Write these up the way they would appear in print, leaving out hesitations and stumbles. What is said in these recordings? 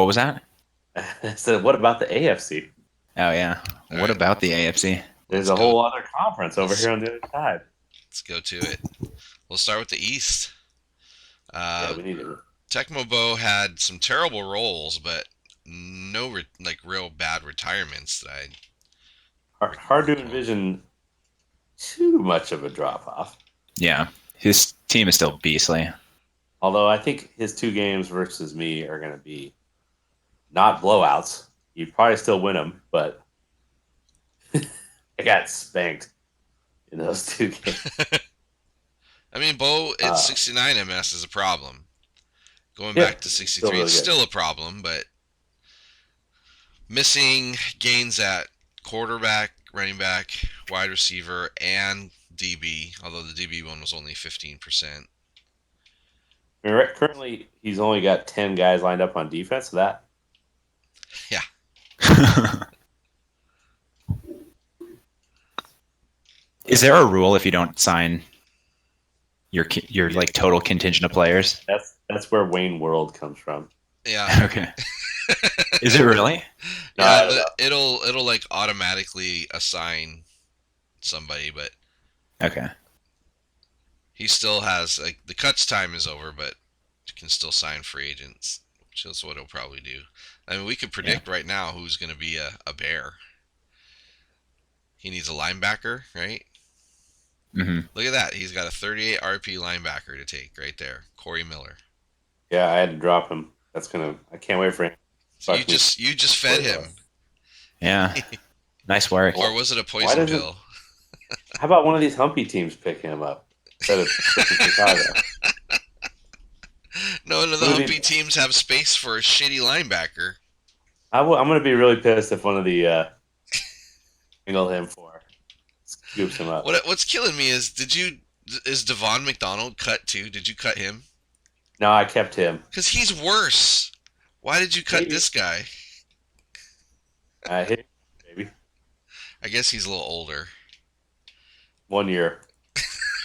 was that? I said, what about the AFC? Oh yeah. All What right, about the AFC? There's let's a go. whole other conference over Let's here on the other side. let's go to it. We'll start with the East. Yeah, Uh, we need it. Tecmo Bow had some terrible rolls, but no like real bad retirements that I Hard to recall. envision too much of a drop off. Yeah. His team is still beastly. Although I think his 2 games versus me are going to be not blowouts. You'd probably still win them, but I got spanked in those 2 games. I mean, Bo at Uh, 69 MS is a problem. Going yeah, back to still 63, really it's good. still a problem, but missing gains at quarterback, running back, wide receiver, and DB, although the DB one was only 15%. I mean, currently, he's only got 10 guys lined up on defense. So that Yeah. Is there a rule if you don't sign your like total contingent of players? that's where Wayne World comes from. Yeah. Okay. Is it really? No, I Yeah, don't know. it'll like automatically assign somebody, but Okay. he still has like the cuts time is over, but can still sign free agents, which is what he'll probably do. I mean, we could predict right now who's going to be a Bear. He needs a linebacker, right? Mm-hmm. Look at that. He's got a 38 RP linebacker to take right there. Corey Miller. Yeah, I had to drop him. I can't wait for him. So you just fed him. Yeah. Nice work. Or was it a Why poison doesn't? pill? How about one of these Humpy teams pick him up instead of Chicago? None of the One of Humpy these- teams have space for a shitty linebacker. I'm going to be really pissed if one of the single him for scoops him up. What's killing me is is Devon McDonald cut too? Did you cut him? No, I kept him. Because he's worse. Why did you cut Maybe. this guy? I hit him, baby. I guess he's a little older. 1 year.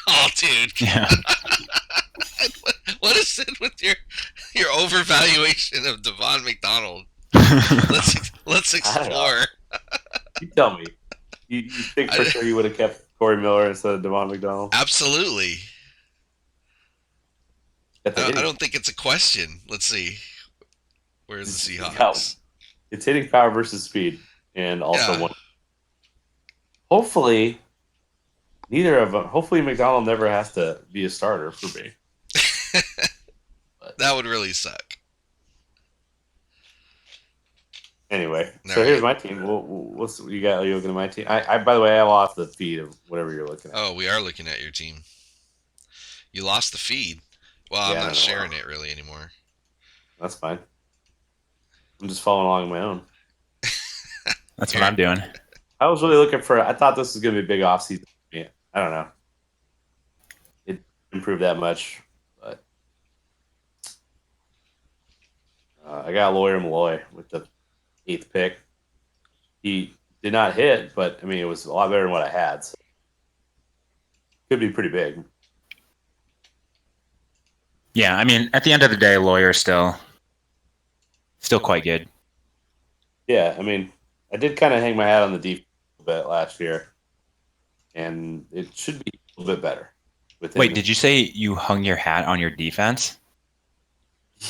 Oh, dude. Yeah. What is it with your overvaluation of Devon McDonald? Let's I don't know. explore. You tell me. You think for sure you would have kept Corey Miller instead of Devon McDonald? Absolutely. At the I hitting- don't think it's a question. Let's see. Where's the Yeah. Seahawks? It's hitting power versus speed, and also Yeah. one. Hopefully, neither of them. Hopefully, McDonald never has to be a starter for me. That would really suck. Anyway, All so here's right. my team. What's you got? Are you looking at my team? By the way, I lost the feed of whatever you're looking at. Oh, we are looking at your team. You lost the feed. Well, Yeah, I'm I not know. sharing it really anymore. That's fine. I'm just following along my own. That's what I'm doing. I was really looking for. I thought this was going to be a big offseason for me. I don't know. It didn't improve that much, but I got Lawyer Malloy with the 8th pick. He did not hit, but I mean, it was a lot better than what I had. So could be pretty big. Yeah, I mean, at the end of the day, Lawyer's still quite good. Yeah, I mean, I did kind of hang my hat on the defense a bit last year, and it should be a little bit better. With Wait, him. did you say you hung your hat on your defense?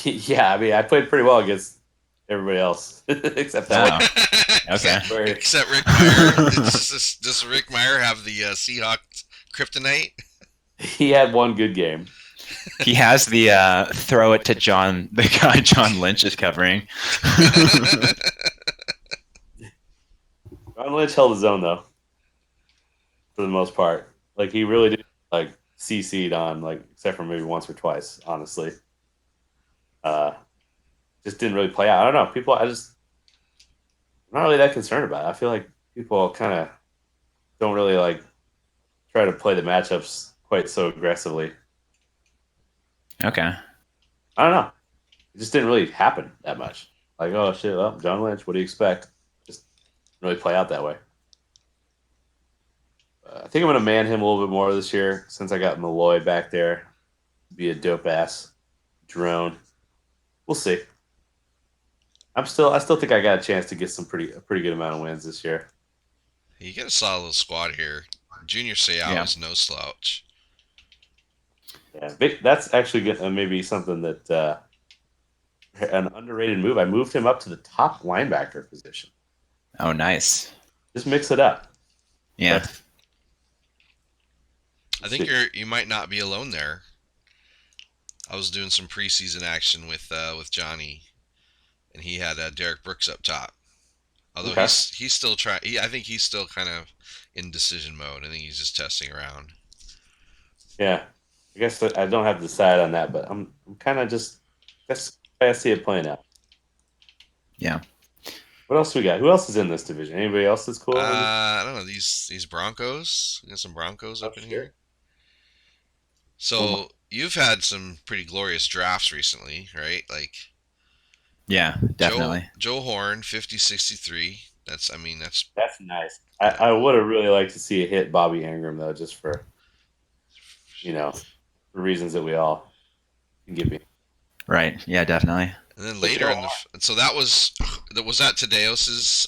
Yeah, I mean, I played pretty well against everybody else except that one. Oh, okay. Where Except Rick Meyer. Does Rick Meyer have the Seahawks kryptonite? he had one good game. He has the throw it to John, the guy John Lynch is covering. Ron Lynch held his own though, for the most part. Like he really did like CC'd on except for maybe once or twice. Honestly, just didn't really play out. I don't know. I'm not really that concerned about it. I feel like people kind of don't really try to play the matchups quite so aggressively. Okay. I don't know. It just didn't really happen that much. Like, oh shit, well, John Lynch, what do you expect? Just didn't really play out that way. I think I'm going to man him a little bit more this year since I got Malloy back there. Be a dope ass drone. We'll see. I still think I got a chance to get a pretty good amount of wins this year. You got a solid little squad here. Junior Seau Yeah. is no slouch. Yeah, that's actually maybe something that an underrated move. I moved him up to the top linebacker position. Oh, nice. Just mix it up. Yeah. But I think you might not be alone there. I was doing some preseason action with Johnny, and he had Derek Brooks up top. Although Okay. he's still trying. I think he's still kind of in decision mode. I think he's just testing around. Yeah, I guess I don't have to decide on that, but I'm kind of just that's I see it playing out. Yeah. What else we got? Who else is in this division? Anybody else that's cool? I don't know these Broncos. We got some Broncos up in Sure. here. So you've had some pretty glorious drafts recently, right? Like Yeah, definitely. Joe Horn, 50-63. That's nice. Yeah. I would have really liked to see a hit Bobby Ingram though, just for for reasons that we all can give me. Right. Yeah, definitely. And then later so that was that Tadeos's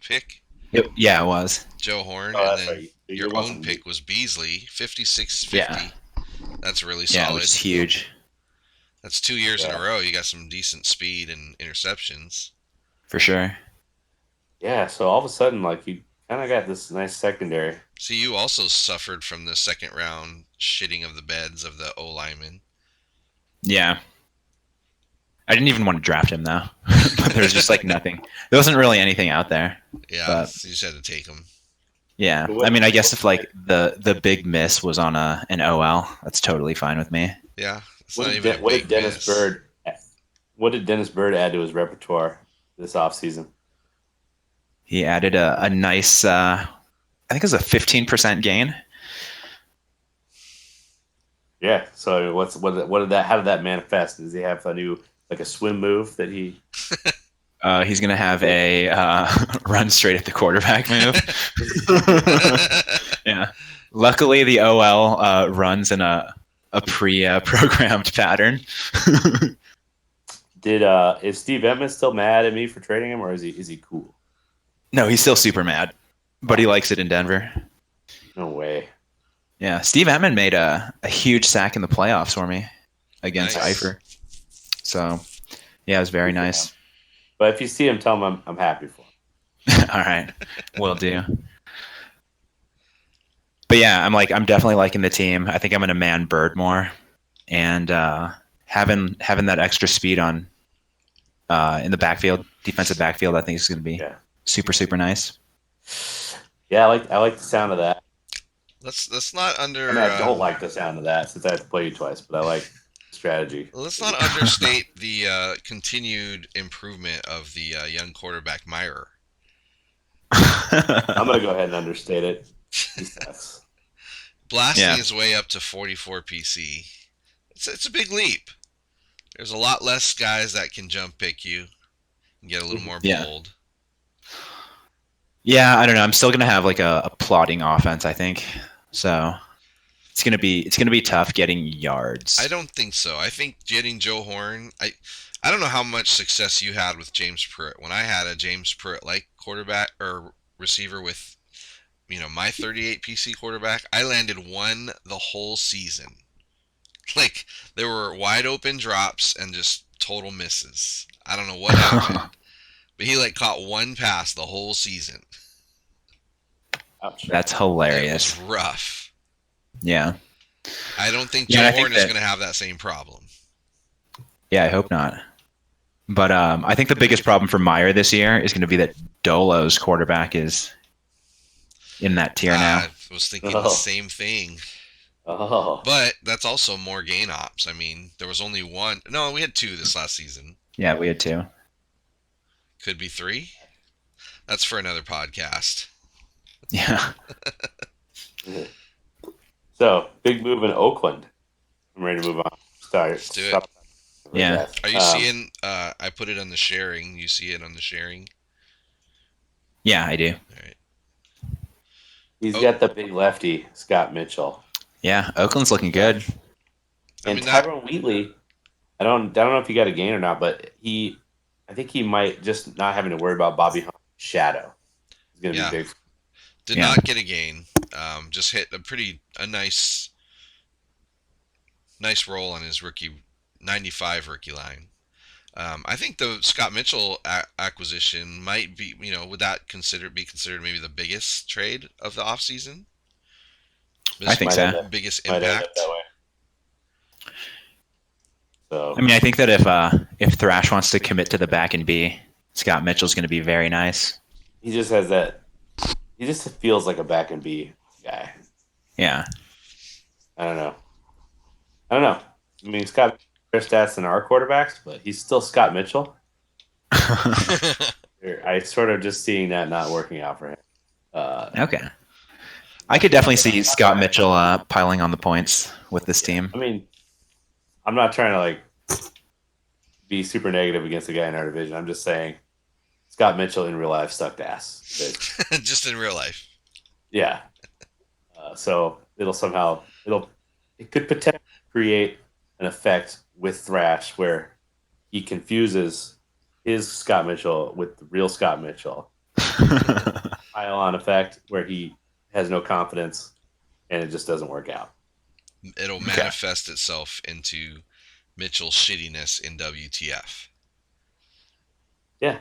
pick, Yeah, it was. Joe Horn, Oh, and that's then right. your own pick was Beasley, 56-50. Yeah. That's really Yeah, solid. which is huge. That's 2 years in Yeah. a row. You got some decent speed and interceptions. For sure. Yeah, so all of a sudden, like you kind of got this nice secondary. See, you also suffered from the second round shitting of the beds of the O linemen. Yeah. I didn't even want to draft him though. But there was just like nothing. There wasn't really anything out there. Yeah, But- so you just had to take them. Yeah. I mean, I guess if like the big miss was on an OL, that's totally fine with me. Yeah, it's What not did, even a what big did Dennis miss. Bird? What did Dennis Bird add to his repertoire this offseason? He added a nice I think it was a 15% gain. Yeah. So what did that? How did that manifest? Does he have a new like a swim move that he? He's gonna have a run straight at the quarterback move. Yeah. Luckily, the OL runs in a pre-programmed pattern. Is Steve Emmett still mad at me for trading him, or is he cool? No, he's still super mad, but he likes it in Denver. No way. Yeah, Steve Emmett made a huge sack in the playoffs for me against Nice. Eifert. So, yeah, it was very nice. But if you see him, tell him I'm happy for him. All right, will do. But yeah, I'm definitely liking the team. I think I'm gonna man Bird more, and having that extra speed on in the backfield, defensive backfield, I think is gonna be super nice. Yeah, I like the sound of that. Let's not under. I mean, I don't like the sound of that since I have to play you twice, but I like the strategy. Let's not understate the continued improvement of the young quarterback Meyer. I'm gonna go ahead and understate it. He sucks. Blasting his way up to 44 PC. It's a big leap. There's a lot less guys that can jump pick you and get a little more bold. Yeah, I don't know. I'm still gonna have like a plodding offense, I think. So it's gonna be tough getting yards. I don't think so. I think getting Joe Horn. I don't know how much success you had with James Pruitt. When I had a James Pruitt like quarterback or receiver with, my 38 PC quarterback, I landed one the whole season. Like there were wide open drops and just total misses. I don't know what happened. But he caught one pass the whole season. Ouch. That's hilarious. It was rough. Yeah. I don't think Joe Horn is going to have that same problem. Yeah, I hope not. But I think the biggest problem for Meyer this year is going to be that Dolo's quarterback is in that tier now. I was thinking the same thing. Oh. But that's also more gain ops. I mean, there was only one. No, we had two this last season. Yeah, we had two. Could be three. That's for another podcast. Yeah. So, big move in Oakland. I'm ready to move on. Let's do it. Yeah. Are you seeing? I put it on the sharing. You see it on the sharing? Yeah, I do. All right. He's got the big lefty, Scott Mitchell. Yeah, Oakland's looking good. And Tyrone Wheatley, I don't know if he got a gain or not, but he I think he might just not having to worry about Bobby Hunt's shadow. Is going to Yeah. be big. Did not get a gain. Just hit a nice roll on his rookie 95 rookie line. I think the Scott Mitchell acquisition might be, would that be considered maybe the biggest trade of the offseason? I think so. Biggest Might end up impact. that way. So I mean, I think that if Thrash wants to commit to the back and B, Scott Mitchell's going to be very nice. he just has that. He just feels like a back and B guy. Yeah. I don't know. I mean, he's got better stats than our quarterbacks, but he's still Scott Mitchell. I sort of just seeing that not working out for him. Okay. I could definitely see Scott Mitchell piling on the points with this team. I mean, I'm not trying to be super negative against the guy in our division. I'm just saying Scott Mitchell in real life sucked ass. Just in real life. Yeah. So it could potentially create an effect with Thrash where he confuses his Scott Mitchell with the real Scott Mitchell. Pile-on effect where he has no confidence and it just doesn't work out. It'll manifest itself into Mitchell's shittiness in WTF. Yeah.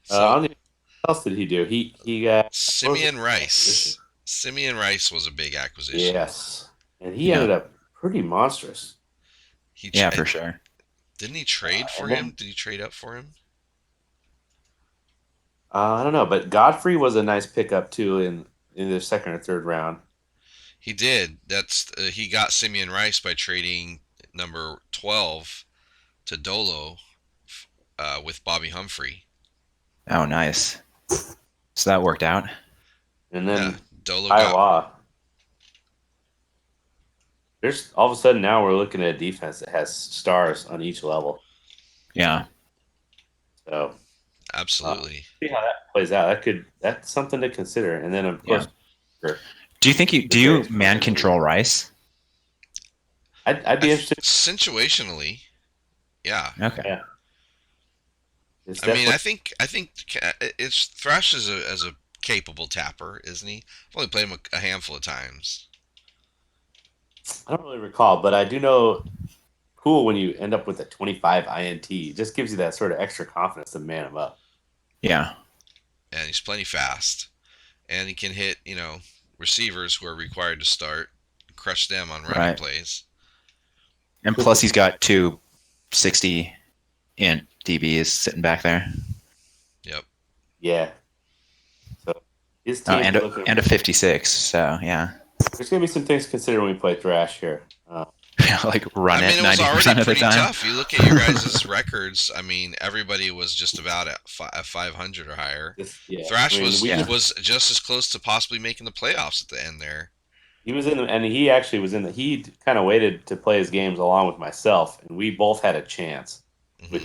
So, what else did he do? He got Simeon Rice. Simeon Rice was a big acquisition. Yes. And he ended up pretty monstrous. For sure. Didn't he trade for him? Did he trade up for him? I don't know, but Godfrey was a nice pickup too in the second or third round. He did. He got Simeon Rice by trading number 12 to Dolo with Bobby Humphrey. Oh, nice. So that worked out. And then Dolo got. There's all of a sudden now we're looking at a defense that has stars on each level. Yeah. So absolutely. See how that plays out. That's something to consider. And then of course, do you man control Rice? I'd be interested. Situationally, yeah. Okay. Yeah. I mean, I think it's Thrash as a capable tapper, isn't he? I've only played him a handful of times. I don't really recall, but I do know. Cool when you end up with a 25 INT. It just gives you that sort of extra confidence to man him up. Yeah. And he's plenty fast, and he can hit receivers who are required to start, crush them on running plays. And plus, he's got two 60-int DBs sitting back there. Yep. Yeah. So his team and a 56. So yeah. There's gonna be some things to consider when we play Thrash here. Run it 90% of the time. Tough. You look at your guys' records. I mean, everybody was just about at 500 or higher. Thrash was just as close to possibly making the playoffs at the end there. He was and he actually was he kind of waited to play his games along with myself, and we both had a chance to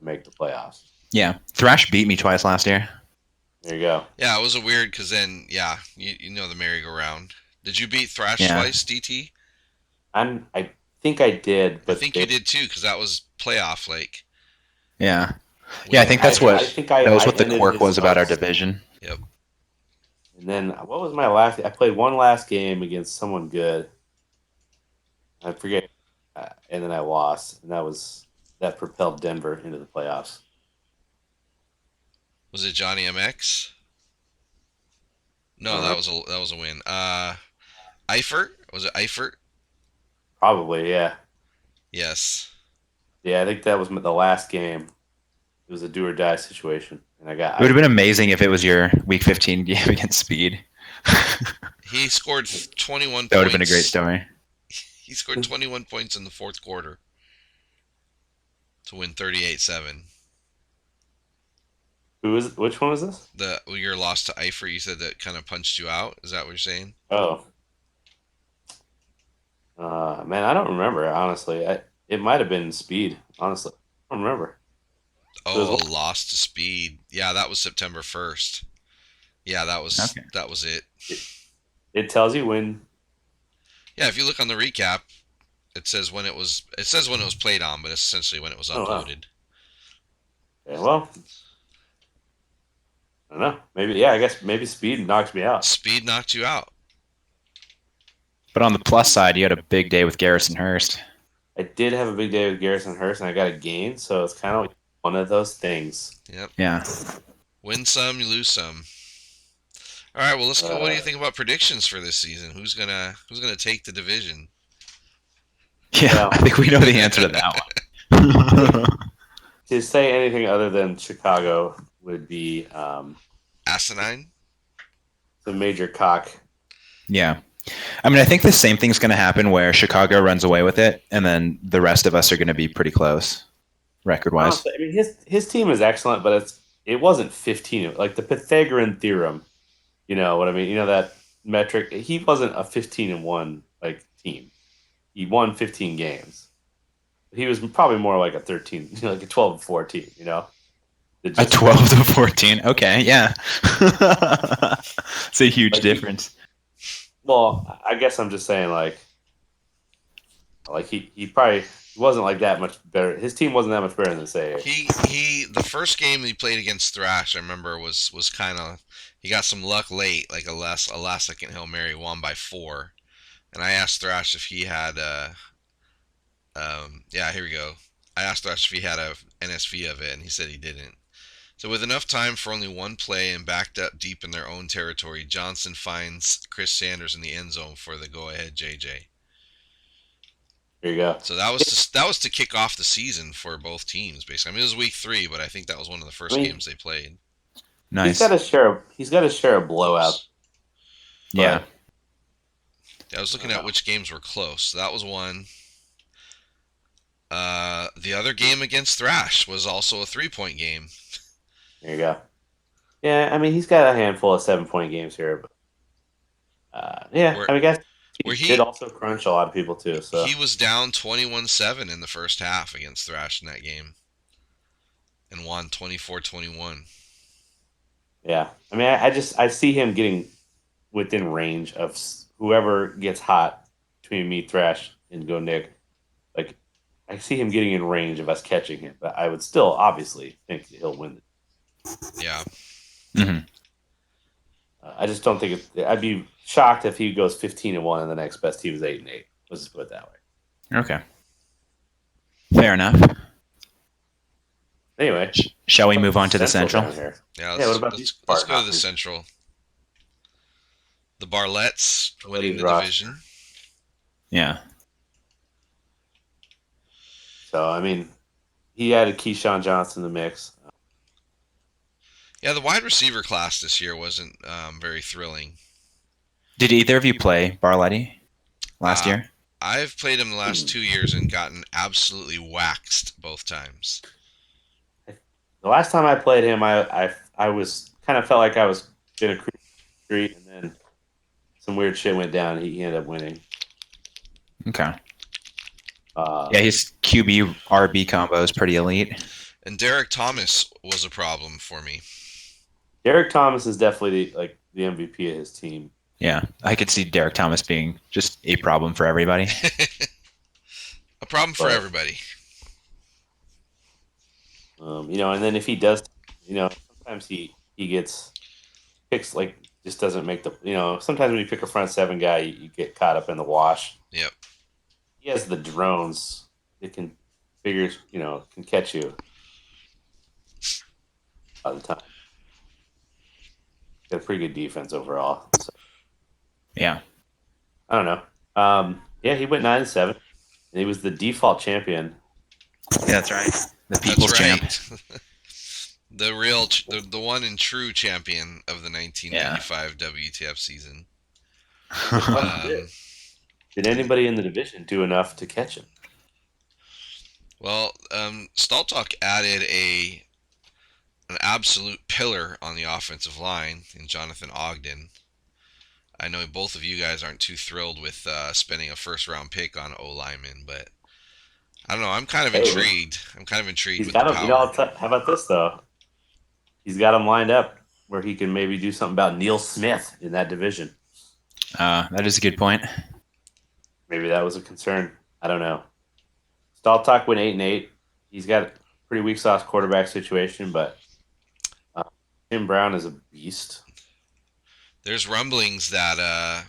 make the playoffs. Yeah, Thrash beat me twice last year. There you go. Yeah, it was a weird because then you know the merry-go-round. Did you beat Thrash twice, DT? I think I did, but I think you did too because that was playoff Yeah, I think that's what the quirk was about our division. Yep. And then what was my last? I played one last game against someone good. I forget, and then I lost, and that propelled Denver into the playoffs. Was it Johnny MX? No, that was a win. Eifert? Was it Eifert? Probably, yeah. Yes. Yeah, I think that was the last game. It was a do or die situation, and I got. It would have been amazing if it was your Week 15 game against Speed. He scored 21 points. That would have been a great story. He scored 21 points in the fourth quarter to win 38-7. Which one was this? Your loss to Eifert, you said that kind of punched you out. Is that what you're saying? Oh. Man, I don't remember, honestly. It might have been Speed, honestly. I don't remember. Oh, lost to Speed. Yeah, that was September 1st. Yeah, that was it. It tells you when. Yeah, if you look on the recap, it says when it was played on, but essentially when it was uploaded. Yeah, well, I don't know. Maybe, yeah, I guess maybe speed knocks me out. Speed knocked you out. But on the plus side, you had a big day with Garrison Hurst. I did have a big day with Garrison Hurst, and I got a gain, so it's kind of one of those things. Yep. Yeah. Win some, you lose some. All right, well, let's go. What do you Uh, think about predictions for this season? Who's gonna take the division? Yeah, Well- I think we know the answer to that one. To say anything other than Chicago would be Asinine. the major cock. Yeah. I mean, I think the same thing's going to happen where Chicago runs away with it, and then the rest of us are going to be pretty close, record-wise. I mean, his team is excellent, but it wasn't 15. Like the Pythagorean theorem, you know what I mean? You know that metric. He wasn't a 15-1 like team. He won 15 games. He was probably more like a 13, like a 12-4 team. You know, A 12 to 14. Okay, yeah. It's a huge difference. Well, I guess I'm just saying like he probably wasn't like that much better. His team wasn't that much better than say. He the first game he played against Thrash, I remember was kind of, he got some luck late, like a last second Hail Mary, won by 4. And I asked Thrash if he had yeah, here we go. I asked Thrash if he had a NSV of it, and he said he didn't. So with enough time for only one play and backed up deep in their own territory, Johnson finds Chris Sanders in the end zone for the go-ahead JJ. There you go. So that was to kick off the season for both teams, basically. I mean, it was week 3, but I think that was one of the first games they played. Nice. He's got to share a blowout. Yeah. I was looking at which games were close. So that was one. The other game against Thrash was also a 3-point game. There you go. Yeah, I mean he's got a handful of 7-point games here, but yeah, I mean, I guess he did also crunch a lot of people too. So he was down 21-7 in the first half against Thrash in that game, and won 24-21. Yeah, I mean, I see him getting within range of whoever gets hot between me, Thrash, and Gonick. Like, I see him getting in range of us catching him, but I would still obviously think that he'll win. Yeah. Mm-hmm. I just don't think I'd be shocked if he goes 15-1 and the next best team is 8-8. Let's just put it that way. Okay. Fair enough. Anyway, shall we move on to the Central? Yeah, what about let's go to the Central. The Barletts winning the division. Yeah. So, I mean, he added Keyshawn Johnson to the mix. Yeah, the wide receiver class this year wasn't very thrilling. Did either of you play Barletti last year? I've played him the last 2 years and gotten absolutely waxed both times. The last time I played him, I was kind of felt like I was in a street, and then some weird shit went down. He ended up winning. Okay. Yeah, his QB RB combo is pretty elite. And Derek Thomas was a problem for me. Derek Thomas is definitely the MVP of his team. Yeah, I could see Derek Thomas being just a problem for everybody. A problem for everybody. And then if he does, sometimes he gets picks, just doesn't make the, sometimes when you pick a front seven guy, you get caught up in the wash. Yep. He has the drones that can can catch you all the time. Got a pretty good defense overall. So. Yeah. I don't know. Yeah, he went 9-7, and he was the default champion. Yeah, that's right. The people's champ. The real, the one and true champion of the 1995 WTF season. Did anybody in the division do enough to catch him? Well, Staltalk added an absolute pillar on the offensive line in Jonathan Ogden. I know both of you guys aren't too thrilled with spending a first-round pick on O-lineman, but I don't know. I'm kind of intrigued. I'm kind of intrigued with the power. How about this, though? He's got him lined up where he can maybe do something about Neil Smith in that division. That is a good point. Maybe that was a concern. I don't know. Staltalk went 8-8. He's got pretty weak sauce quarterback situation, but uh, Tim Brown is a beast. There's rumblings that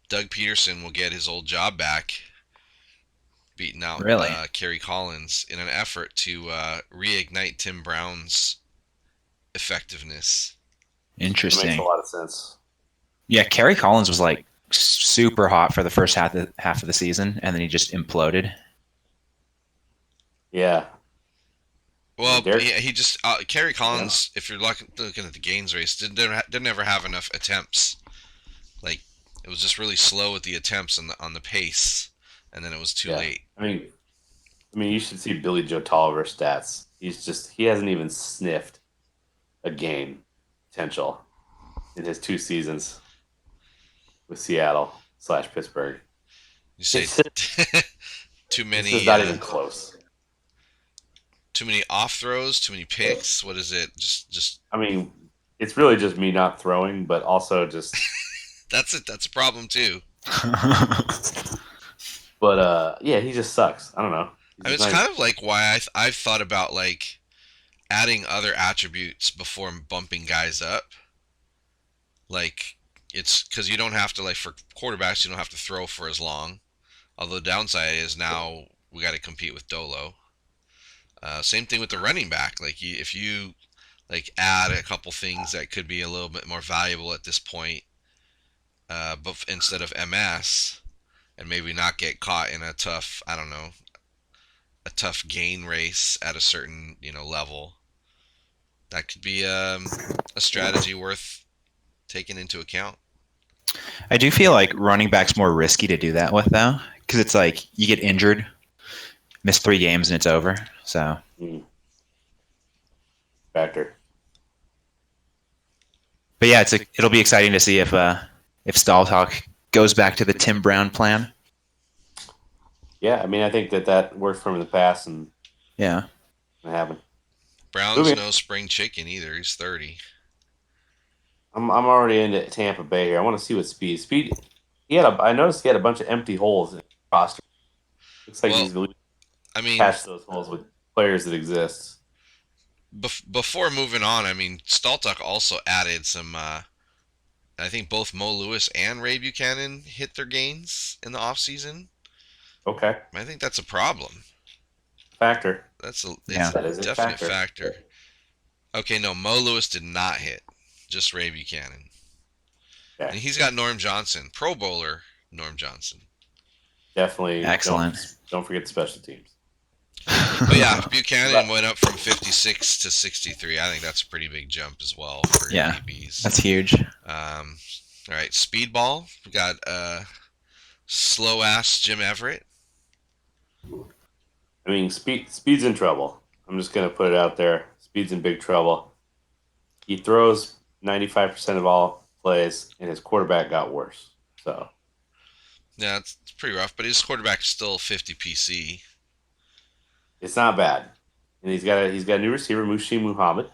Doug Peterson will get his old job back, beating out Really Kerry Collins in an effort to reignite Tim Brown's effectiveness. That makes a interesting. lot of sense. Yeah, Kerry Collins was like super hot for the first half of the season, and then he just imploded. Yeah. Well, Derek. he just Kerry Yeah. Collins. If you're looking at the gains race, didn't ever have enough attempts. Like it was just really slow with the attempts on the pace, and then it was too Yeah. late. I mean, you should see Billy Joe Tolliver's stats. He hasn't even sniffed a game potential in his 2 seasons with Seattle/Pittsburgh. You say It's too It's just many not even close. too many off throws, too many picks. What is it? Just I mean, it's really just me not throwing, but also just. that's it. That's a problem too. But yeah, he just sucks. I don't know. He's I mean, just it's not. kind of like why I've thought about like adding other attributes before bumping guys up. Like it's because you don't have to like for quarterbacks you don't have to throw for as long. Although the downside is now we got to compete with Dolo. Same thing with the running back. Like if you like add a couple things that could be a little bit more valuable at this point, but instead of MS, and maybe not get caught in a tough, I don't know, a tough gain race at a certain level. That could be a strategy worth taking into account. I do feel like running back's more risky to do that with though, because it's like you get injured, miss 3 games, and it's over. So, Factor. but yeah, it'll be exciting to see if Stalltalk goes back to the Tim Brown plan. Yeah, I mean, I think that worked for him in the past, and Yeah, it happened. Brown's no spring chicken either. He's 30. I'm already into Tampa Bay here. I want to see what Speed. I noticed he had a bunch of empty holes in the roster. Looks like Well, he's really I mean, patched those holes with players that exist. before moving on, I mean, Staltuck also added some. I think both Mo Lewis and Ray Buchanan hit their gains in the offseason. Okay, I think that's a problem. factor. It's yeah. a That is a definite factor. factor. Okay, no, Mo Lewis did not hit, just Ray Buchanan, Okay. and he's got Norm Johnson, Pro Bowler Norm Johnson. Definitely Excellent. don't forget the special teams. But yeah, Buchanan went up from 56 to 63. I think that's a pretty big jump as well for Yeah, DBs. that's huge. All right, Speedball. We got slow ass Jim Everett. I mean, Speed's in trouble. I'm just gonna put it out there. Speed's in big trouble. He throws 95% of all plays, and his quarterback got worse. So Yeah, it's pretty rough, but his quarterback's still 50 PC. it's not bad. And he's got a new receiver, Mushi Muhammad.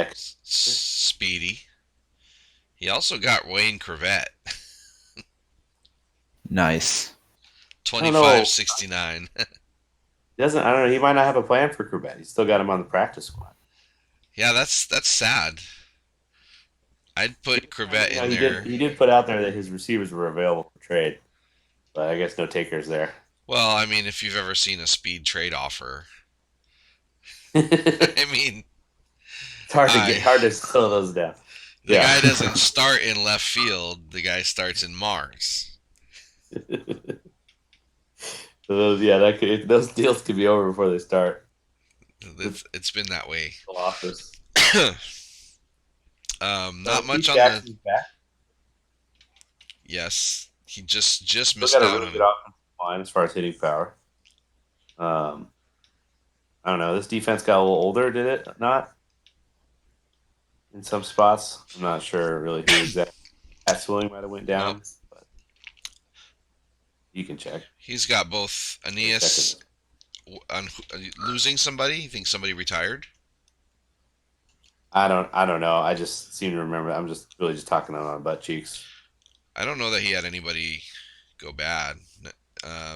Speedy. He also got Wayne Crevette. Nice. 25-69. I don't know. He might not have a plan for Corbett. He's still got him on the practice squad. Yeah, that's sad. I'd put Crevette in there. He did put out there that his receivers were available for trade, but I guess no takers there. Well, I mean, if you've ever seen a speed trade offer, I mean, It's hard to slow those down. The guy doesn't start in left field. The guy starts in Mars. So those deals could be over before they start. It's been that way. Office. Not much on the. Back. Yes, he just missed Still got out a really on good offensive line as far as hitting power. I don't know. This defense got a little older, did it not? In some spots, I'm not sure really who exactly. Pat Swilling might have went down, but you can check. He's got both Aeneas losing somebody. You think somebody retired? I don't know. I just seem to remember. I'm just really just talking on my butt cheeks. I don't know that he had anybody go bad.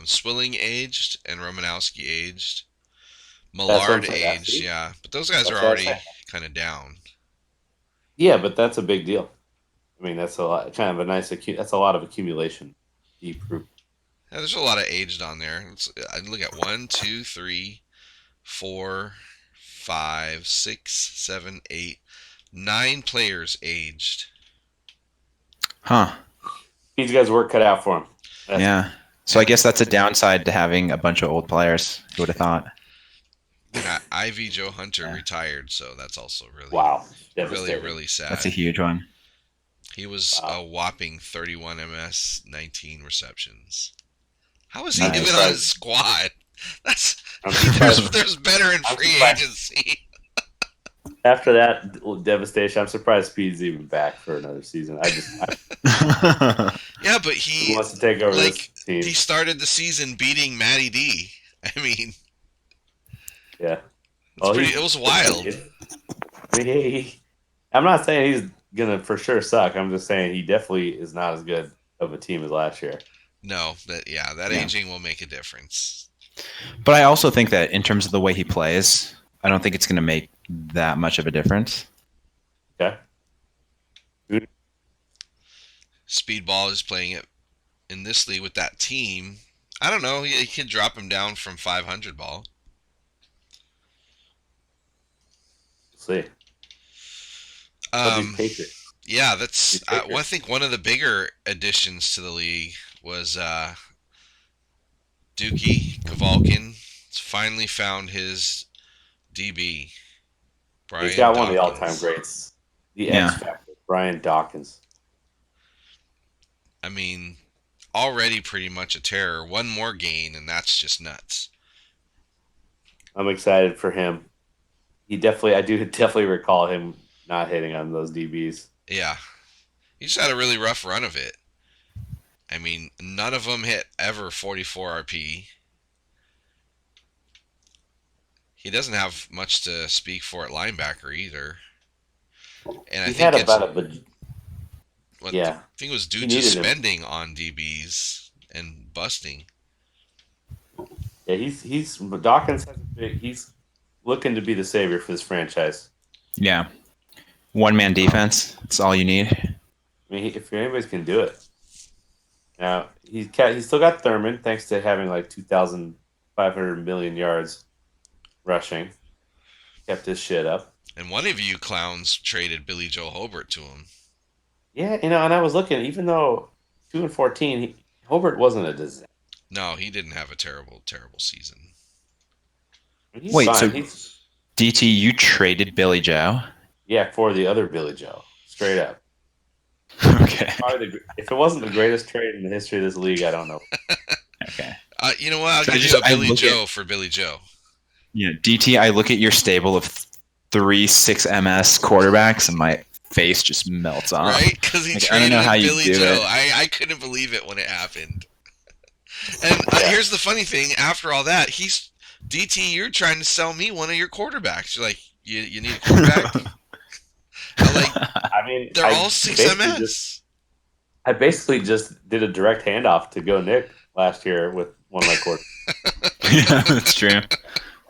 Swilling aged and Romanowski aged. Millard saying. aged, yeah, but those guys That's are what I'm already saying. kind of down. Yeah, but that's a big deal. I mean, that's a lot, kind of a nice. That's a lot of accumulation. Deep group. Yeah, there's a lot of aged on there. I look at 1, 2, 3, 4, 5, 6, 7, 8, 9 players aged. Huh. These guys' work cut out for him. Yeah. So I guess that's a downside to having a bunch of old players. Who would have thought? And Ivy Joe Hunter retired, so that's also really, really sad. That's a huge one. He was a whopping 31 MS, 19 receptions. How is he Nice. even on his squad? There's better in free agency. After that devastation, I'm surprised Speed's even back for another season. Yeah, but he wants to take over this team. He started the season beating Matty D. I mean, yeah, it was wild. I'm not saying he's gonna for sure suck. I'm just saying he definitely is not as good of a team as last year. No, that aging will make a difference. But I also think that in terms of the way he plays, I don't think it's going to make that much of a difference. Okay. Speedball is playing it in this league with that team. I don't know. He can drop him down from 500 ball. See. Yeah, that's. I think one of the bigger additions to the league was Dookie Kavalkin. Finally found his DB. He's got one of the all-time greats. The X Factor, Brian Dawkins. I mean, already pretty much a terror. One more gain, and that's just nuts. I'm excited for him. I do definitely recall him not hitting on those DBs. Yeah. He just had a really rough run of it. I mean, none of them hit ever 44 RP. He doesn't have much to speak for at linebacker either. And I think I think it was due to spending on DBs and busting. Yeah, Dawkins he's looking to be the savior for this franchise. Yeah. One-man defense. That's all you need. I mean, if anybody's can do it. Now, he's still got Thurman, thanks to having like 2,500 million yards rushing. Kept his shit up. And one of you clowns traded Billy Joe Hobart to him. Yeah, and I was looking, even though 2-14, Hobart wasn't a disaster. No, he didn't have a terrible, terrible season. Wait, fine. So DT, you traded Billy Joe? Yeah, for the other Billy Joe. Straight up. Okay. If it wasn't the greatest trade in the history of this league, I don't know. Okay. You know what? I'll give you a Billy Joe for Billy Joe. Yeah, DT, I look at your stable of 3 6MS quarterbacks and my face just melts off. Right? Because he traded Billy Joe. I couldn't believe it when it happened. And here's the funny thing. After all that, DT, you're trying to sell me one of your quarterbacks. You're like, you need a quarterback? They're all 6MS. I basically just did a direct handoff to Gonick last year with one of my quarterbacks. Yeah, that's true.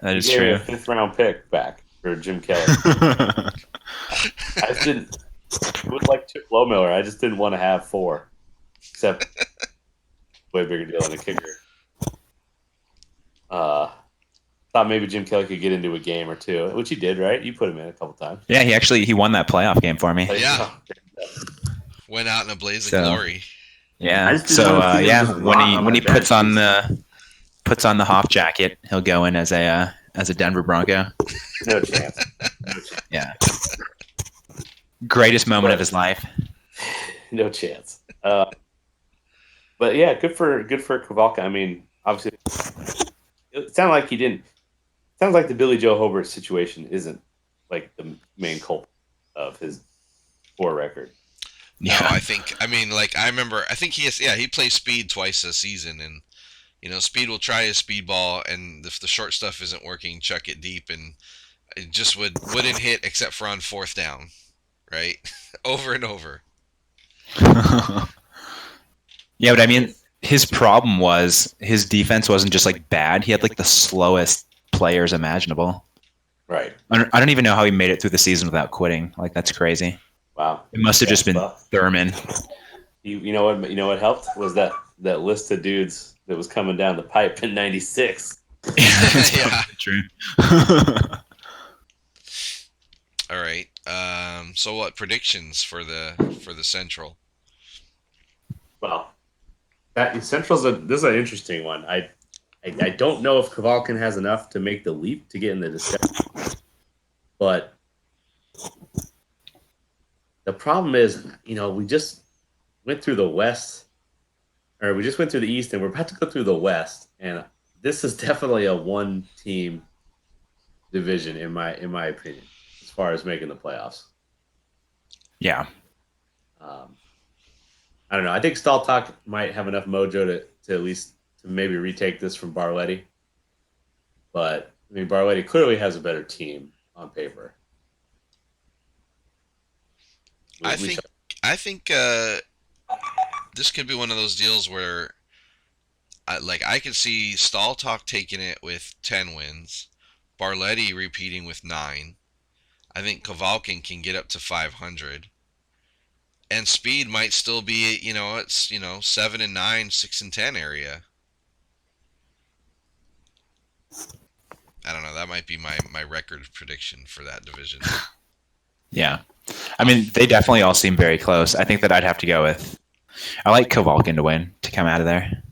That is true. A 5th-round pick back for Jim Kelly. I just didn't. It was like Chip Lowmiller. I just didn't want to have 4, except way bigger deal than a kicker. Thought maybe Jim Kelly could get into a game or two, which he did, right? You put him in a couple times. Yeah, he won that playoff game for me. Yeah. Went out in a blaze of glory. Yeah. So when he puts on the Hawk jacket, he'll go in as a Denver Bronco. No chance. Yeah. Greatest moment of his life. No chance. But yeah, good for Kavalka. I mean, obviously, it sounded like he didn't. Sounds like the Billy Joe Hobart situation isn't like the main culprit of his poor record. Yeah, no, I think he plays speed twice a season, and speed will try his speed ball, and if the short stuff isn't working, chuck it deep, and it just wouldn't hit except for on 4th down, right? Over and over. Yeah, but I mean, his problem was his defense wasn't just like bad; he had like the slowest players imaginable. Right. I don't even know how he made it through the season without quitting. Like, that's crazy. Wow. It must have just been Thurman. You know what helped was that list of dudes that was coming down the pipe in '96. Yeah. True. All right. So what predictions for the Central? Well, Central's this is an interesting one. I don't know if Kavalkin has enough to make the leap to get in the discussion, but the problem is, we just went through the West, or we just went through the East, and we're about to go through the West, and this is definitely a one-team division in my opinion, as far as making the playoffs. Yeah. I don't know. I think Staltalk might have enough mojo to at least to maybe retake this from Barletti. But I mean, Barletti clearly has a better team on paper. I think this could be one of those deals where, I could see Staltalk taking it with 10 wins, Barletti repeating with 9. I think Kavalkin can get up to 500. And Speed might still be, it's 7 and 9, 6 and 10 area. I don't know. That might be my record prediction for that division. Yeah. I mean, they definitely all seem very close. I think that I'd have to go with. I like Kavalkin to win, to come out of there.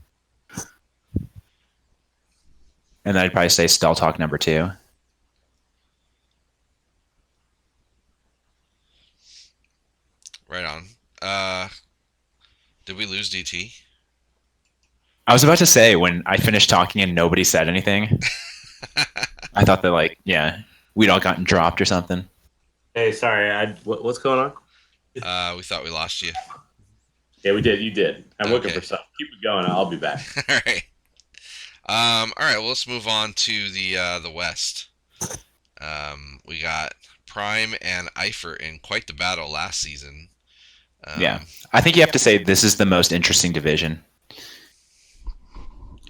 And then I'd probably say Staltalk number 2. Right on. Did we lose DT? I was about to say, when I finished talking and nobody said anything, I thought that, we'd all gotten dropped or something. Hey, sorry. What's going on? We thought we lost you. Yeah, we did. You did. I'm looking for something. Keep it going. I'll be back. All right. All right. Well, let's move on to the West. We got Prime and Eifert in quite the battle last season. Yeah, I think you have to say this is the most interesting division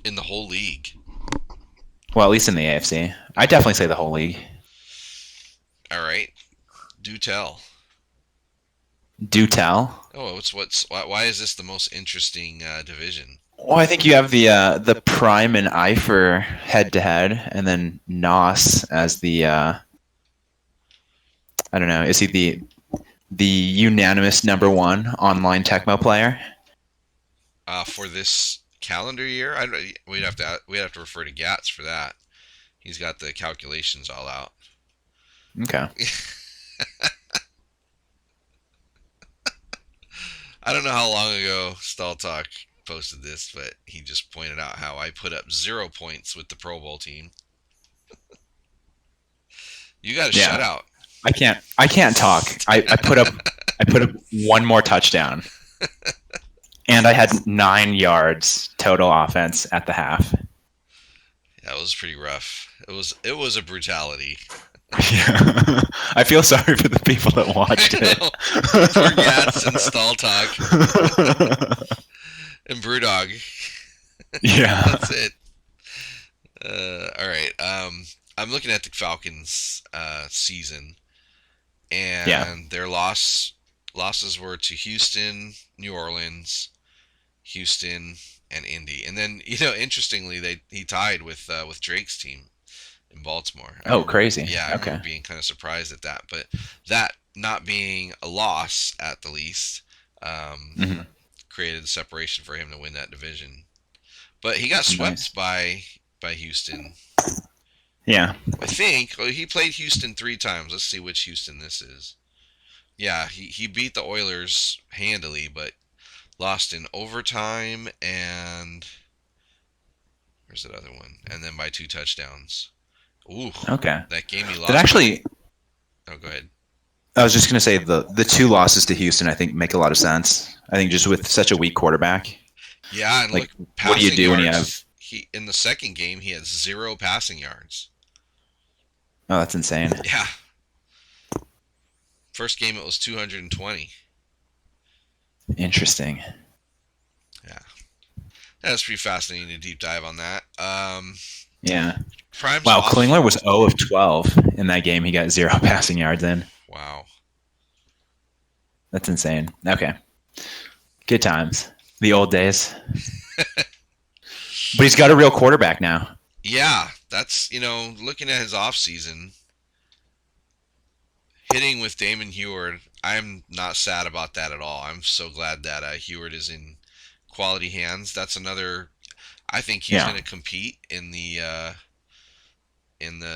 in the whole league. Well, at least in the AFC. I'd definitely say the whole league. All right. Do tell. Do tell? Oh, why is this the most interesting division? Well, I think you have the Prime and Eifert head-to-head, and then Nos as the, I don't know, is he the unanimous number 1 online Tecmo player? For this calendar year, we'd have to refer to Gats for that. He's got the calculations all out. Okay. I don't know how long ago Staltalk posted this, but he just pointed out how I put up 0 points with the Pro Bowl team. You got a shutout. I can't talk. I put up 1 more touchdown. And I had 9 yards total offense at the half. Yeah, it was pretty rough. It was a brutality. Yeah. I feel sorry for the people that watched it. Poor Gats and Staltalk. And Brewdog. Yeah. That's it. All right. I'm looking at the Falcons season, and their losses were to Houston, New Orleans, Houston, and Indy. And then, interestingly, he tied with Drake's team in Baltimore. Crazy. Yeah, I remember being kind of surprised at that. But that not being a loss at the least created the separation for him to win that division. But he got swept by Houston. Yeah. I think he played Houston 3 times. Let's see which Houston this is. Yeah, he beat the Oilers handily, but lost in overtime and where's that other one? And then by 2 touchdowns. Ooh. Okay. That game he lost. That actually. Oh, go ahead. I was just going to say the 2 losses to Houston, I think, make a lot of sense. I think just with such a weak quarterback. Yeah, and like what do you do when you have? In the second game, he had 0 passing yards. Oh, that's insane. Yeah. First game, it was 220. Interesting. Yeah. That's pretty fascinating to deep dive on that. Yeah. Prime's Wow, off. Klingler was 0 of 12 in that game. He got 0 passing yards in. Wow. That's insane. Okay. Good times. The old days. But he's got a real quarterback now. Yeah, that's, looking at his offseason, hitting with Damon Heward, I'm not sad about that at all. I'm so glad that Heward is in quality hands. That's another. I think he's Yeah. going to compete in the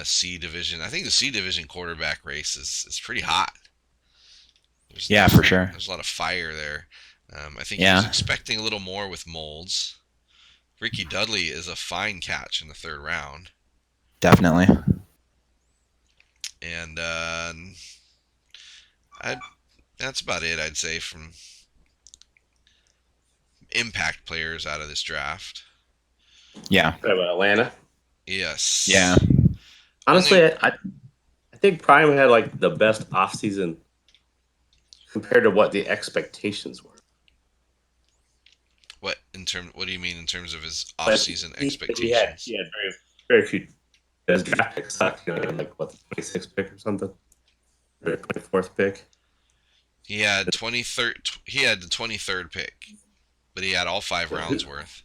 C division. I think the C division quarterback race is pretty hot. Yeah, for sure. There's a lot of fire there. I think he Yeah. was expecting a little more with Molds. Ricky Dudley is a fine catch in the third round. Definitely. And that's about it, I'd say, from impact players out of this draft. Yeah. What about Atlanta? Yes. Yeah. Honestly, I think Prime had like the best offseason compared to what the expectations were. What do you mean in terms of his off-season expectations? He had very few. His draft pick sucked. Like what, the 26th pick or something, or the 24th pick. He had the 23rd pick, but he had all 5 rounds worth.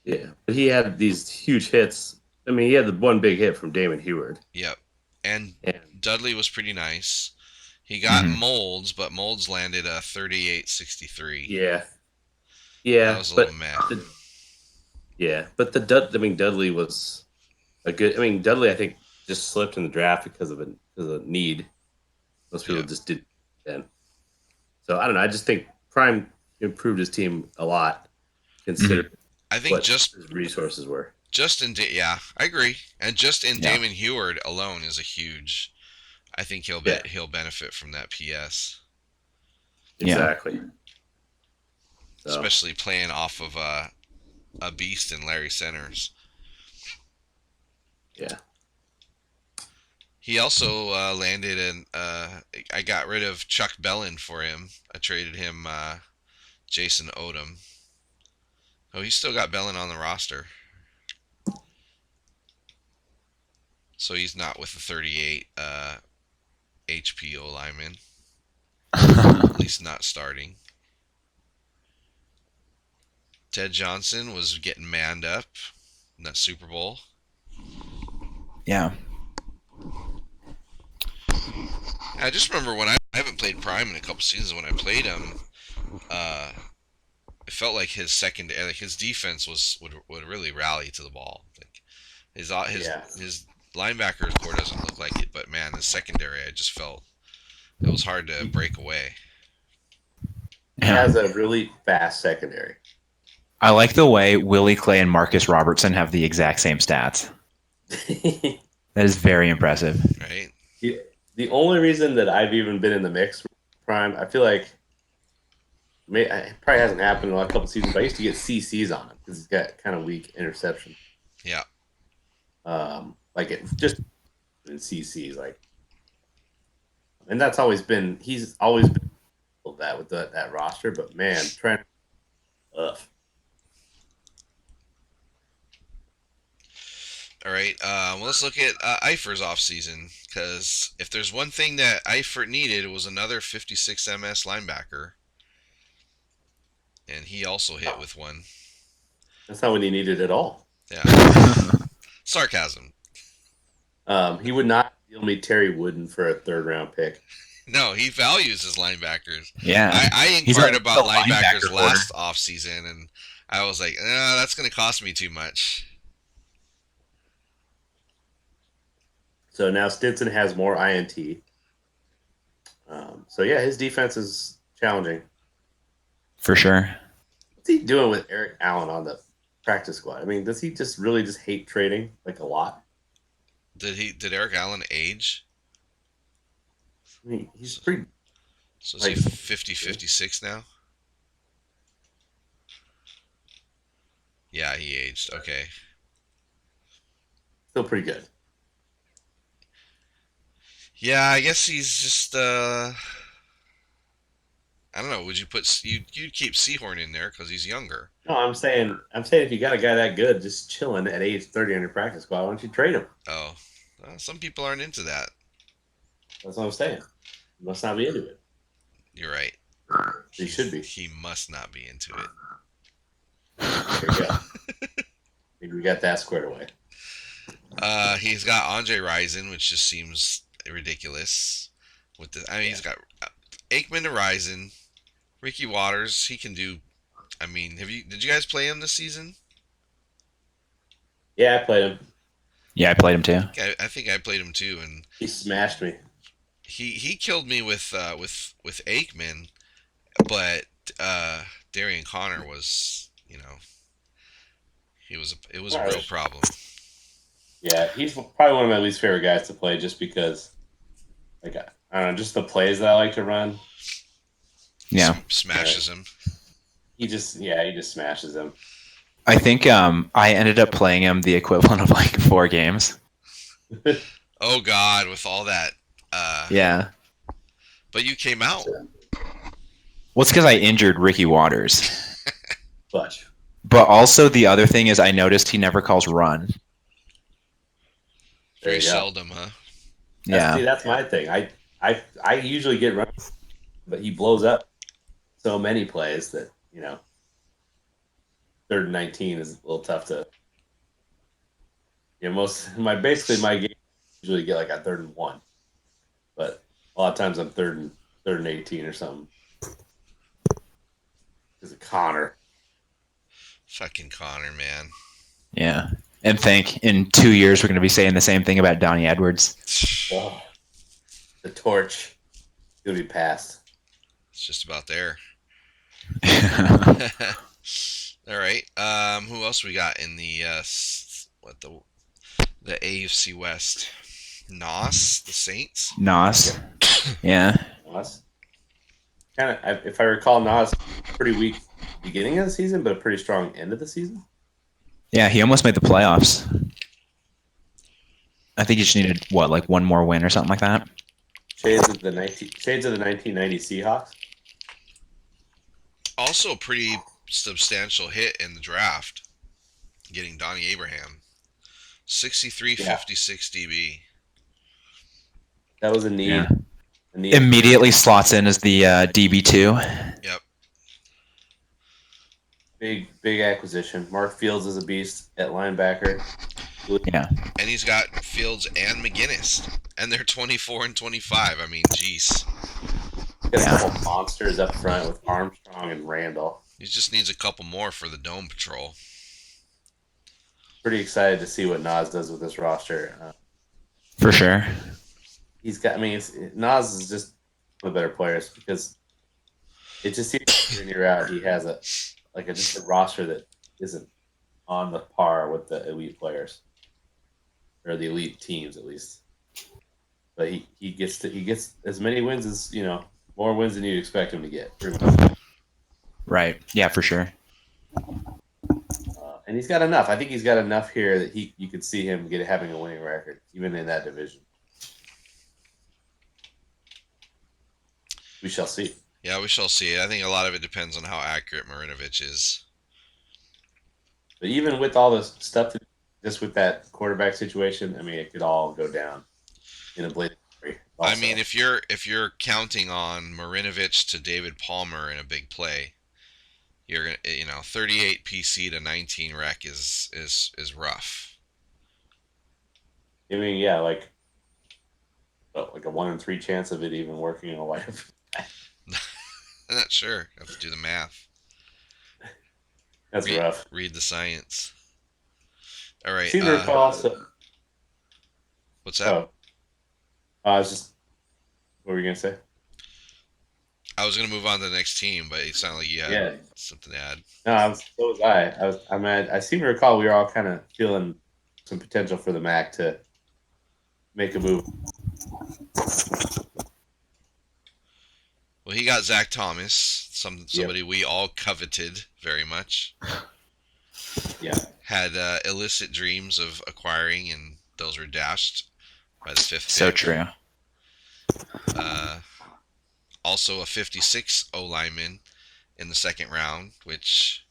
Yeah, but he had these huge hits. I mean, he had the one big hit from Damon Heward. Yep, and Dudley was pretty nice. He got Molds, but Molds landed a 38-63. Yeah, that was a little meh. But Dudley was a good. I mean, Dudley, I think, just slipped in the draft because of a need. Most people just did then. So I don't know. I just think Prime improved his team a lot, considering I think what his resources were. I agree. And just in Damon Heward alone is a huge. I think he'll benefit from that PS. Exactly. Yeah. Especially playing off of a beast in Larry Centers. Yeah. He also landed in. I got rid of Chuck Bellin for him. I traded him Jason Odom. Oh, he's still got Bellin on the roster. So he's not with the 38 HPO lineman. At least not starting. Ted Johnson was getting manned up in that Super Bowl. Yeah. I just remember when I haven't played Prime in a couple seasons. When I played him, it felt like his defense would really rally to the ball. Like his linebackers core doesn't look like it, but man, his secondary, I just felt it was hard to break away. He has a really fast secondary. I like the way Willie Clay and Marcus Robertson have the exact same stats. That is very impressive. Right? The only reason that I've even been in the mix for Prime, I feel like it probably hasn't happened in a couple seasons, but I used to get CCs on him because he's got kind of weak interception. Yeah. Like it just in CCs, like, and he's always been that with that roster, but man, trying. All right, well, let's look at Eifert's offseason, because if there's one thing that Eifert needed, it was another 56 MS linebacker. And he also hit with one. That's not what he needed at all. Yeah. Sarcasm. He would not deal me Terry Wooden for a third-round pick. No, he values his linebackers. Yeah. I inquired about linebackers last offseason, and I was like, that's going to cost me too much. So now Stinson has more INT. So yeah, his defense is challenging. For sure. What's he doing with Eric Allen on the practice squad? I mean, does he just really hate trading like a lot? Did Eric Allen age? I mean, he's pretty. So is he 50-56 now? Yeah, he aged. Okay. Still pretty good. Yeah, I guess he's just I don't know. Would you you'd keep Seahorn in there because he's younger? No, I'm saying if you got a guy that good just chilling at age 30 on your practice squad, why don't you trade him? Oh, well, some people aren't into that. That's what I'm saying. You must not be into it. You're right. He should be. He must not be into it. There you go. Maybe we got that squared away. He's got Andre Rison, which just seems ridiculous. He's got Aikman to Rison, Ricky Waters. He can do. I mean, did you guys play him this season? Yeah, I played him. Yeah, I played him too. I think I played him too, and he smashed me. He killed me with Aikman, but Darian Connor was, it was a real problem. Yeah, he's probably one of my least favorite guys to play, just because, like, I don't know, just the plays that I like to run. Yeah, smashes him. He just smashes him. I think I ended up playing him the equivalent of like 4 games. Oh God, with all that. Yeah. But you came out. Well, it's because I injured Ricky Waters. But also the other thing is I noticed he never calls run. Very seldom, huh? Yeah. See, that's my thing. I usually get run, but he blows up so many plays that, 3rd and 19 is a little tough to. Basically my game usually get like a 3rd and 1, but a lot of times I'm 3rd and 18 or something. Because of Connor. Fucking Connor, man. Yeah. And in 2 years we're going to be saying the same thing about Donnie Edwards. Oh, the torch is going to be passed. It's just about there. All right. Who else we got in the the AFC West? Nos, the Saints. Nos. Yeah. Nos. Kind of, if I recall, Nos pretty weak beginning of the season, but a pretty strong end of the season. Yeah, he almost made the playoffs. I think he just needed like one more win or something like that. Shades of the 1990 Seahawks. Also, a pretty substantial hit in the draft, getting Donnie Abraham, 63-56 DB. That was a need. Yeah. Immediately slots in as the DB2. Yep. Big acquisition. Mark Fields is a beast at linebacker. Yeah. And he's got Fields and McGinnis, and they're 24 and 25. I mean, jeez. He's got a couple monsters up front with Armstrong and Randall. He just needs a couple more for the Dome Patrol. Pretty excited to see what Nas does with this roster. For sure. He's got. Nas is just one of the better players, because it just seems year in year out he has just a roster that isn't on the par with the elite players, or the elite teams at least. But he gets as many wins as more wins than you'd expect him to get. Pretty much. Right. Yeah, for sure. And he's got enough. I think he's got enough here that you could see him having a winning record, even in that division. We shall see. Yeah, we shall see. I think a lot of it depends on how accurate Marinovich is. But even with all this stuff, just with that quarterback situation, it could all go down in a blade. I mean, if you're counting on Marinovich to David Palmer in a big play, you're gonna 38 PC to 19 rec is rough. Yeah, like a 1 in 3 chance of it even working in a life. I'm not sure. I have to do the math. That's rough. Read the science. All right. Seem to recall also. What's that? Oh, I was just. What were you gonna say? I was gonna move on to the next team, but it sounded like you had something to add. No, so was I. I seem to recall we were all kind of feeling some potential for the MAC to make a move. Well, he got Zach Thomas, somebody we all coveted very much. Yeah. Had illicit dreams of acquiring, and those were dashed by the 5th pick. So true. Also a 56 O lineman in the 2nd round, which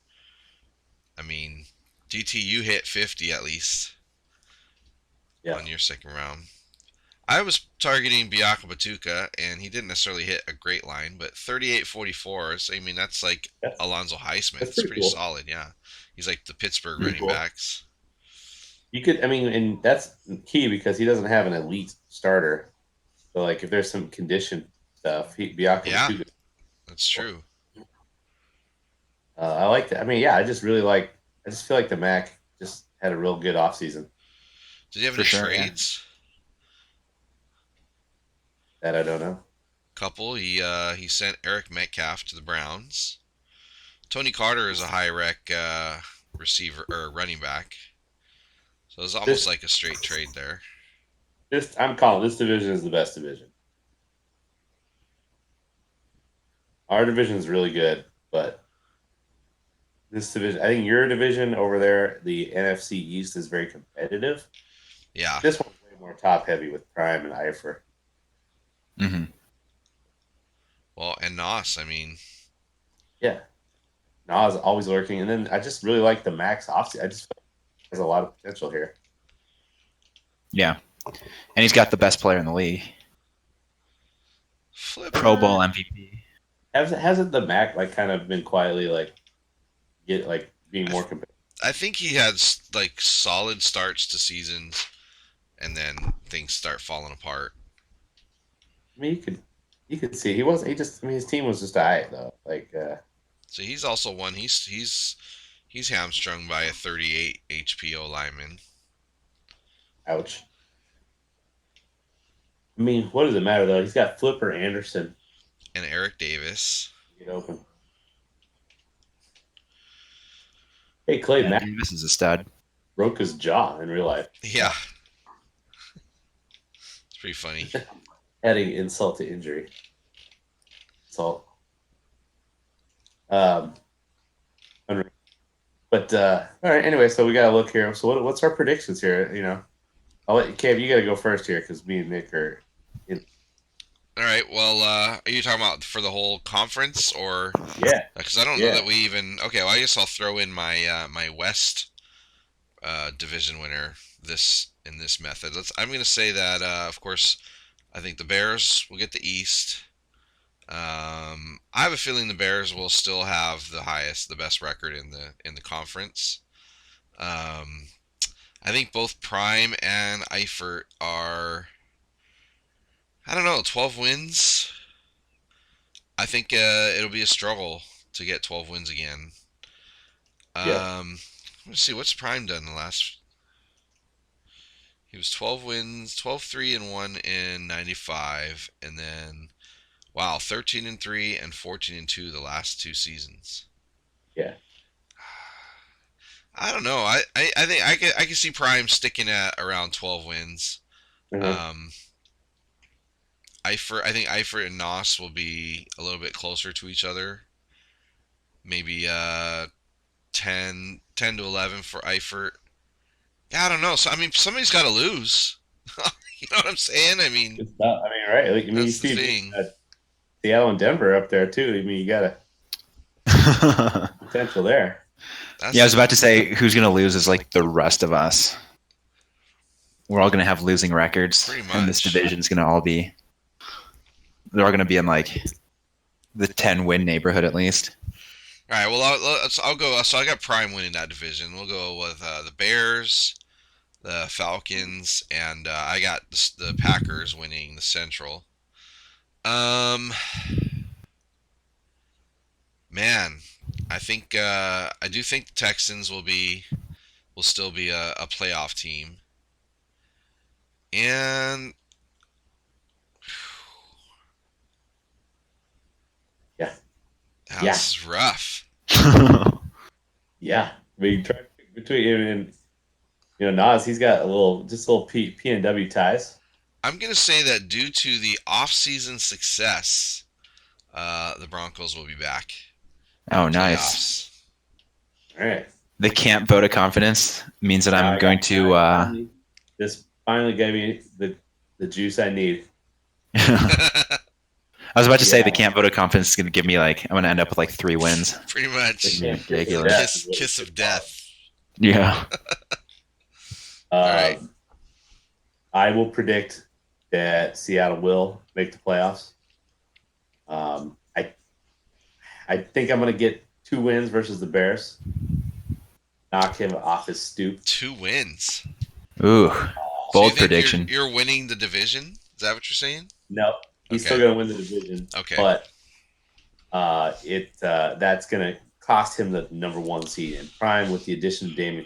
I mean, DT, you hit 50 at least Yeah. on your second round. I was targeting Biaka Batuka, and he didn't necessarily hit a great line, but 38-44. I mean, that's like That's, Alonzo Highsmith. that's It's pretty pretty cool. solid, yeah. He's like the Pittsburgh Pretty running cool. backs. You could, I mean, and that's key because he doesn't have an elite starter. So, like, if there's some condition stuff, Biaka Yeah, Batuka. that's true. I like that. I mean, yeah, I just feel like the Mac just had a real good offseason. Did you have For any sure, yeah. trades? That I don't know. Couple. He sent Eric Metcalf to the Browns. Tony Carter is a high rec receiver or running back. So it's almost like a straight trade there. I'm calling this division is the best division. Our division is really good, but this division, I think your division over there, the NFC East, is very competitive. Yeah. This one's way more top heavy with Prime and Eifer. Mm-hmm. Well, and Nos, I mean. Yeah. Nas always lurking. And then I just really like the Max offseason. I just feel like there's a lot of potential here. Yeah. And he's got the best player in the league. Flipper. Pro Bowl MVP. Hasn't the Mac like kind of been quietly being more competitive? I think he had like solid starts to seasons, and then things start falling apart. I mean, you could see his team was just alright though. So he's also one. He's hamstrung by a 38 HPO lineman. Ouch. I mean, what does it matter though? He's got Flipper Anderson. And Eric Davis. Get open. Hey, Clay Mack Davis is a stud. broke his jaw in real life. Yeah. It's pretty funny. Adding insult to injury. Insult. But all right. Anyway, so we gotta look here. So what's our predictions here? You know, I'll let you, Cam. You gotta go first here because me and Nick are. All right. Well, are you talking about for the whole conference or? Yeah. Because I don't know that we even. Okay. Well, I guess I'll throw in my my West division winner in this method. I'm going to say that of course I think the Bears will get the East. I have a feeling the Bears will still have the best record in the conference. I think both Prime and Eifert are, I don't know, 12 wins. I think it'll be a struggle to get 12 wins again. Yeah. Let's see, what's Prime done the last? He was 12 wins, 12-3-1 in 95, and then, wow, 13-3 and 14-2 the last two seasons. Yeah. I don't know. I think I can see Prime sticking at around 12 wins. Mm-hmm. I think Eifert and Nos will be a little bit closer to each other. Maybe 10 to 11 for Eifert. Yeah, I don't know. So I mean, somebody's got to lose. You know what I'm saying? I mean, right? Like, you that's the see thing. Seattle and Denver up there too. I mean, you got potential there. Yeah, I was about to say who's going to lose is like the rest of us. We're all going to have losing records, Pretty much. and this division's going to all be. They're all going to be in like the 10-win neighborhood at least. All right. Well, I'll go. So I got Prime winning that division. We'll go with the Bears, the Falcons, and I got the Packers winning the Central. Man, I think I do think the Texans will still be a playoff team, and Yeah. that's rough. Yeah. I mean, between Nas, he's got just a little P and W ties. I'm gonna say that due to the off-season success, the Broncos will be back. Oh, nice. All right. The camp vote of confidence means that I'm going to. This finally gave me the juice I need. I was about to say the can't vote of confidence is going to give me like I'm going to end up with like 3 wins. Pretty much. Ridiculous. Kiss of death. Yeah. All right. I will predict that Seattle will make the playoffs. I think I'm going to get 2 wins versus the Bears. Knock him off his stoop. 2 wins. Ooh. So Bold prediction. You're winning the division? Is that what you're saying? No, he's still going to win the division. Okay. But that's going to cost him the number 1 seed in prime with the addition of Damon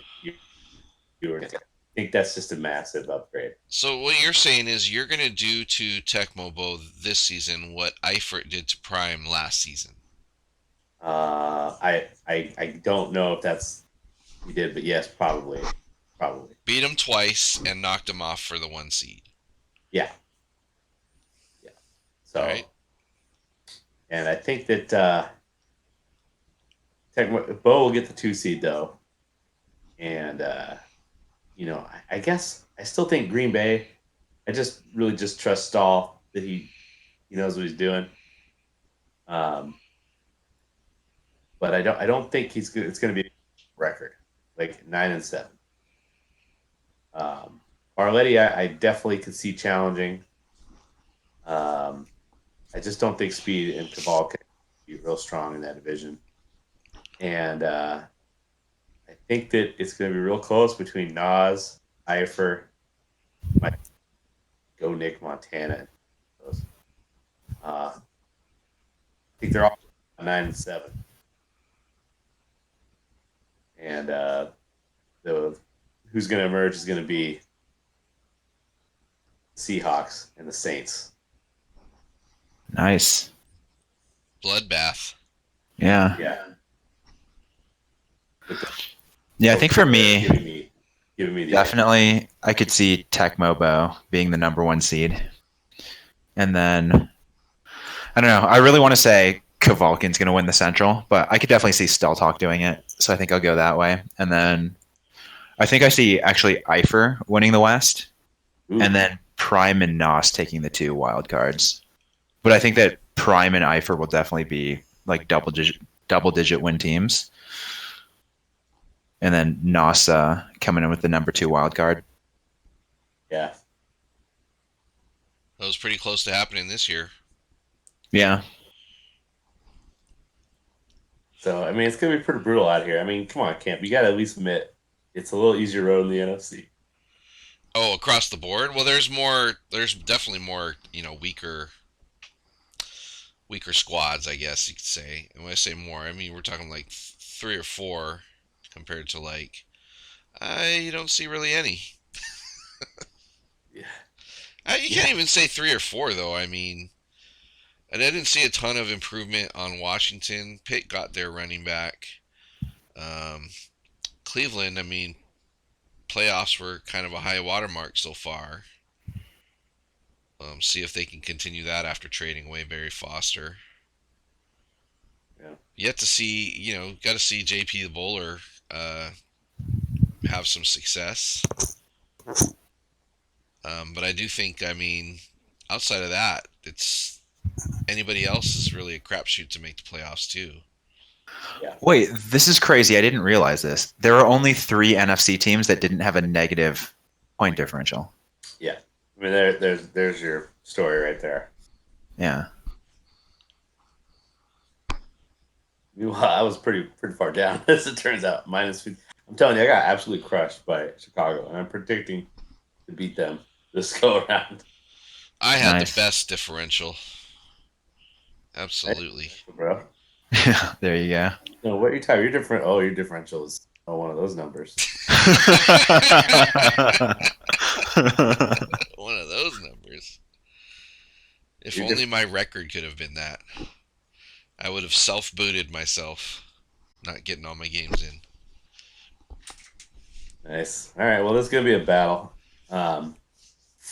Ewing. I think that's just a massive upgrade. So what you're saying is you're going to do to Tecmo Bowl this season what Eifert did to Prime last season. I don't know if that's he did, but yes, probably. Beat him twice and knocked him off for the 1 seed. Yeah. So, right. And I think that Bo will get the 2 seed though, and I guess I still think Green Bay. I just really just trust Stahl that he knows what he's doing. But I don't think it's going to be a record like 9-7. Arletti, I definitely could see challenging. I just don't think Speed and Caval can be real strong in that division. And I think that it's going to be real close between Nas, Eifert, Gonick, Montana. I think they're all 9-7. And who's going to emerge is going to be Seahawks and the Saints. Nice. Bloodbath. Yeah. I think for me, definitely I could see Tecmo Bowl being the number 1 seed. And then, I don't know. I really want to say Kavalkin's going to win the Central, but I could definitely see Steltalk doing it. So I think I'll go that way. And then I think I see actually Eifert winning the West. Ooh. And then Prime and Nos taking the 2 wild cards. But I think that Prime and Eifert will definitely be like double digit win teams. And then Nos coming in with the number 2 wild card. Yeah. That was pretty close to happening this year. Yeah. So, I mean, it's going to be pretty brutal out here. I mean, come on, Camp. You got to at least admit it's a little easier road in the NFC. Oh, across the board? Well, there's definitely more, weaker squads, I guess you could say. And when I say more, I mean we're talking like 3 or 4 compared to like you don't see really any. Yeah. You can't even say 3 or 4 though. I mean, and I didn't see a ton of improvement on Washington. Pitt got their running back. Cleveland, I mean, playoffs were kind of a high watermark so far. See if they can continue that after trading away Barry Foster. Yeah. Yet to see, got to see JP the Bowler have some success. But I do think, I mean, outside of that, it's anybody else is really a crapshoot to make the playoffs too. Yeah. Wait, this is crazy. I didn't realize this. There are only 3 NFC teams that didn't have a negative point differential. Yeah. I mean, there's your story right there. Yeah. Meanwhile, I was pretty far down, as it turns out. -50. I'm telling you, I got absolutely crushed by Chicago, and I'm predicting to beat them this go around. I had the best differential. Absolutely. Bro. There you go. No, what are you talking? Your differential is one of those numbers. One of those numbers. If only my record could have been that. I would have self-booted myself, not getting all my games in. Nice. All right. Well, this is gonna be a battle.